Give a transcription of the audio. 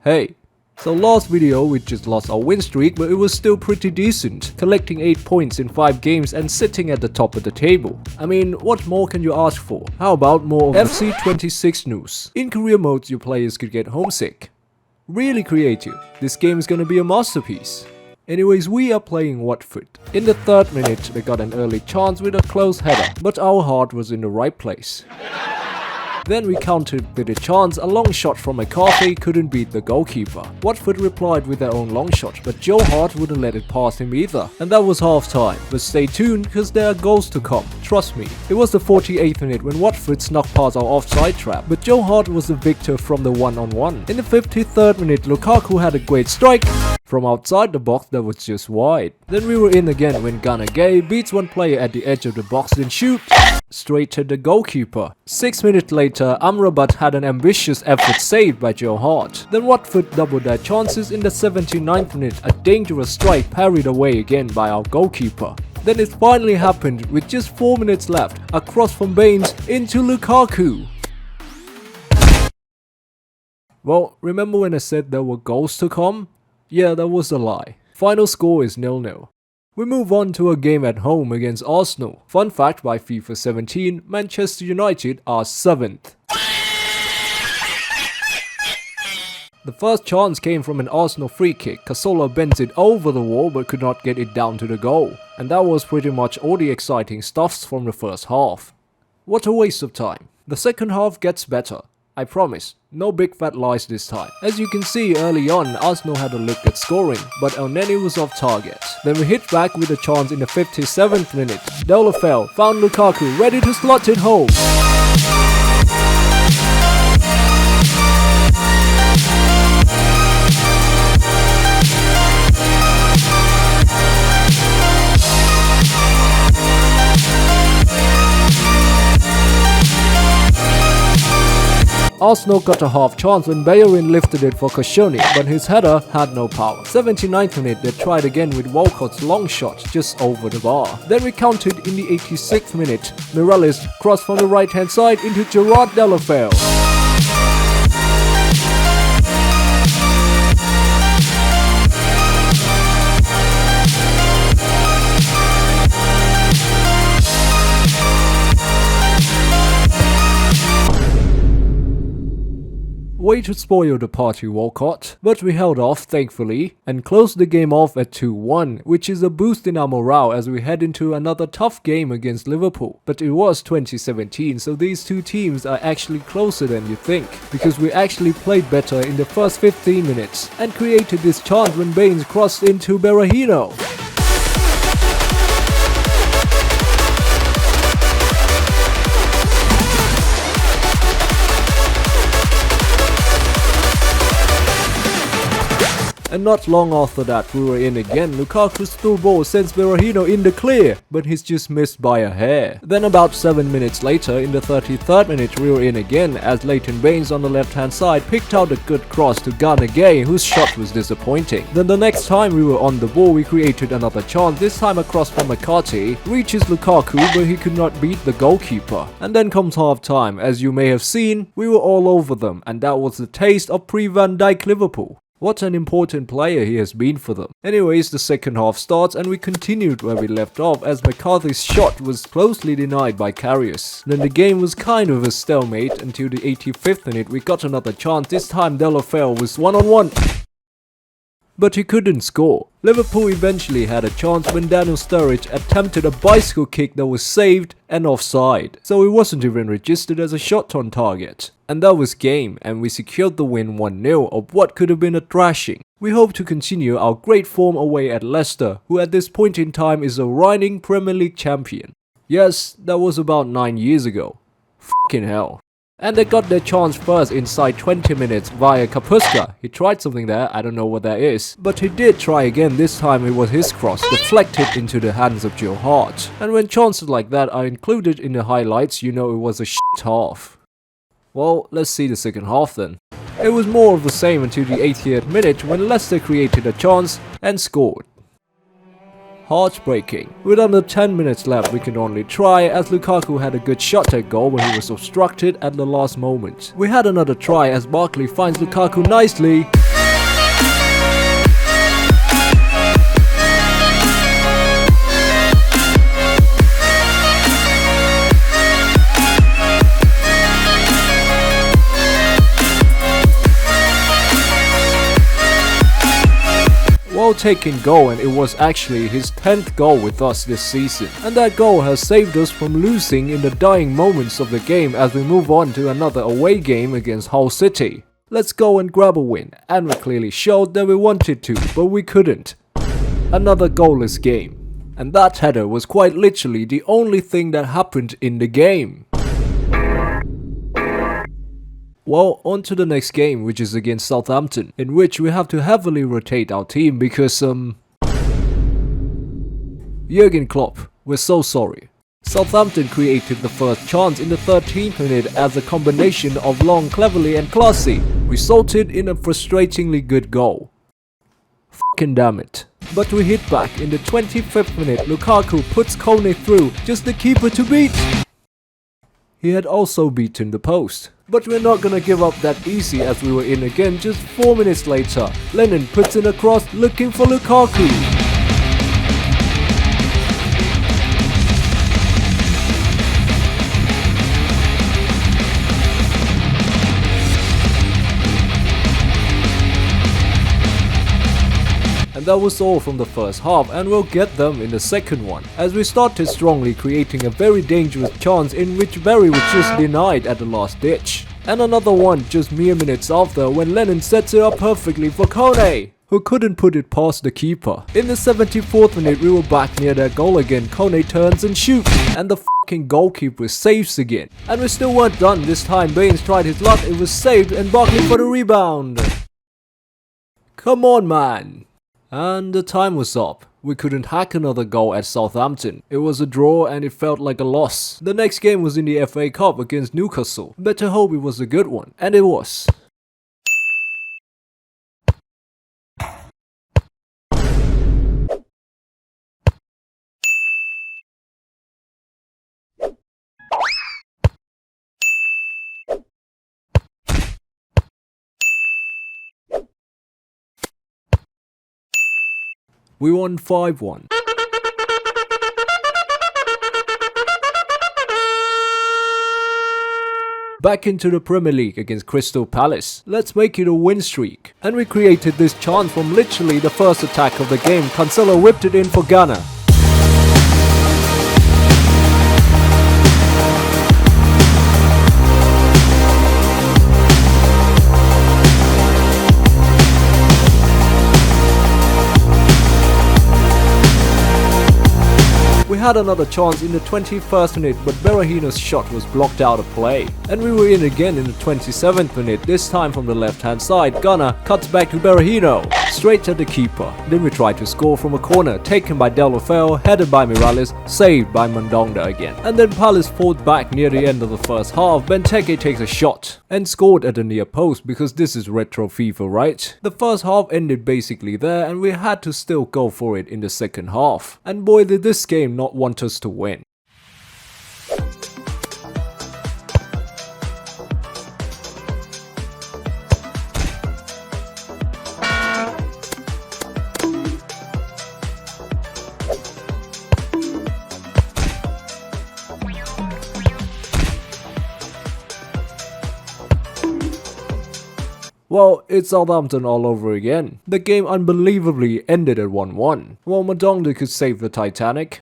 Hey, so last video we just lost our win streak, but it was still pretty decent, collecting 8 points in 5 games and sitting at the top of the table. I mean, what more can you ask for? How about more of FC26 news? In career modes your players could get homesick. Really creative, this game is gonna be a masterpiece. Anyways, we are playing Watford. In the 3rd minute they got an early chance with a close header, but our heart was in the right place. Then we countered with a chance, a long shot from McCarthy couldn't beat the goalkeeper. Watford replied with their own long shot, but Joe Hart wouldn't let it pass him either. And that was half time. But stay tuned, cause there are goals to come, trust me. It was the 48th minute when Watford snuck past our offside trap, but Joe Hart was the victor from the one-on-one. In the 53rd minute, Lukaku had a great strike from outside the box that was just wide. Then we were in again when Gana Gay beats one player at the edge of the box, then shoot straight to the goalkeeper. 6 minutes later, Amrabat had an ambitious effort saved by Joe Hart. Then Watford doubled their chances in the 79th minute, a dangerous strike parried away again by our goalkeeper. Then it finally happened with just 4 minutes left, a cross from Baines into Lukaku. Well, remember when I said there were goals to come? Yeah, that was a lie. Final score is 0-0. We move on to a game at home against Arsenal. Fun fact, by FIFA 17, Manchester United are 7th. The first chance came from an Arsenal free kick. Cazorla bent it over the wall but could not get it down to the goal. And that was pretty much all the exciting stuffs from the first half. What a waste of time. The second half gets better. I promise, no big fat lies this time. As you can see, early on, Arsenal had a look at scoring, but Elneny was off target. Then we hit back with a chance in the 57th minute. Delafell found Lukaku ready to slot it home. Arsenal got a half chance when Bellerin lifted it for Koscielny, but his header had no power. 79th minute they tried again with Walcott's long shot just over the bar. Then we countered in the 86th minute. Miralles crossed from the right hand side into Gerard Delafell. Way to spoil the party, Walcott, but we held off thankfully and closed the game off at 2-1, which is a boost in our morale as we head into another tough game against Liverpool. But it was 2017, so these two teams are actually closer than you think, because we actually played better in the first 15 minutes and created this chance when Baines crossed into Berahino. And not long after that we were in again. Lukaku's through ball sends Berahino in the clear, but he's just missed by a hair. Then about 7 minutes later, in the 33rd minute we were in again as Leighton Baines on the left hand side picked out a good cross to Gana Gay, whose shot was disappointing. Then the next time we were on the ball we created another chance, this time a cross from McCarthy, reaches Lukaku but he could not beat the goalkeeper. And then comes half time. As you may have seen, we were all over them, and that was the taste of pre-Van Dijk Liverpool. What an important player he has been for them. Anyways, the second half starts and we continued where we left off as McCarthy's shot was closely denied by Karius. Then the game was kind of a stalemate until the 85th minute we got another chance. This time Delafell was one-on-one, but he couldn't score. Liverpool eventually had a chance when Daniel Sturridge attempted a bicycle kick that was saved and offside, so it wasn't even registered as a shot on target. And that was game, and we secured the win 1-0 of what could have been a thrashing. We hope to continue our great form away at Leicester, who at this point in time is a reigning Premier League champion. Yes, that was about 9 years ago. Fucking hell. And they got their chance first inside 20 minutes via Kapuska. He tried something there, I don't know what that is. But he did try again, this time it was his cross, deflected into the hands of Joe Hart. And when chances like that are included in the highlights, you know it was a shit half. Well, let's see the second half then. It was more of the same until the 80th minute when Leicester created a chance and scored. Heartbreaking. With under 10 minutes left we could only try as Lukaku had a good shot at goal when he was obstructed at the last moment. We had another try as Barkley finds Lukaku nicely. well-taken goal, and it was actually his 10th goal with us this season. And that goal has saved us from losing in the dying moments of the game as we move on to another away game against Hull City. Let's go and grab a win, and we clearly showed that we wanted to, but we couldn't. Another goalless game. And that header was quite literally the only thing that happened in the game. Well, on to the next game, which is against Southampton, in which we have to heavily rotate our team because Jurgen Klopp, we're so sorry. Southampton created the first chance in the 13th minute as a combination of long, cleverly and classy, resulted in a frustratingly good goal. Fucking damn it. But we hit back in the 25th minute. Lukaku puts Kone through, just the keeper to beat. He had also beaten the post. But we're not gonna give up that easy as we were in again just 4 minutes later. Lennon puts in a cross looking for Lukaku. And that was all from the first half, and we'll get them in the second one, as we started strongly, creating a very dangerous chance in which Barry was just denied at the last ditch. And another one just mere minutes after when Lennon sets it up perfectly for Kone, who couldn't put it past the keeper. In the 74th minute we were back near their goal again. Kone turns and shoots, and the fucking goalkeeper saves again. And we still weren't done this time. Baines tried his luck, it was saved, and Barkley for the rebound. Come on, man. And the time was up. We couldn't hack another goal at Southampton. It was a draw and it felt like a loss. The next game was in the FA Cup against Newcastle. Better hope it was a good one. And it was. We won 5-1. Back into the Premier League against Crystal Palace. Let's make it a win streak. And we created this chance from literally the first attack of the game. Cancelo whipped it in for Ghana. We had another chance in the 21st minute, but Berahino's shot was blocked out of play. And we were in again in the 27th minute, this time from the left hand side. Gunnar cuts back to Berahino, straight at the keeper. Then we tried to score from a corner, taken by Deulofeu, headed by Miralles, saved by Mandonda again. And then Palace fought back near the end of the first half. Benteke takes a shot and scored at the near post, because this is retro FIFA, right? The first half ended basically there, and we had to still go for it in the second half. And boy, did this game not want us to win. Well, it's Southampton all over again. The game unbelievably ended at 1-1. While Mandonda could save the Titanic,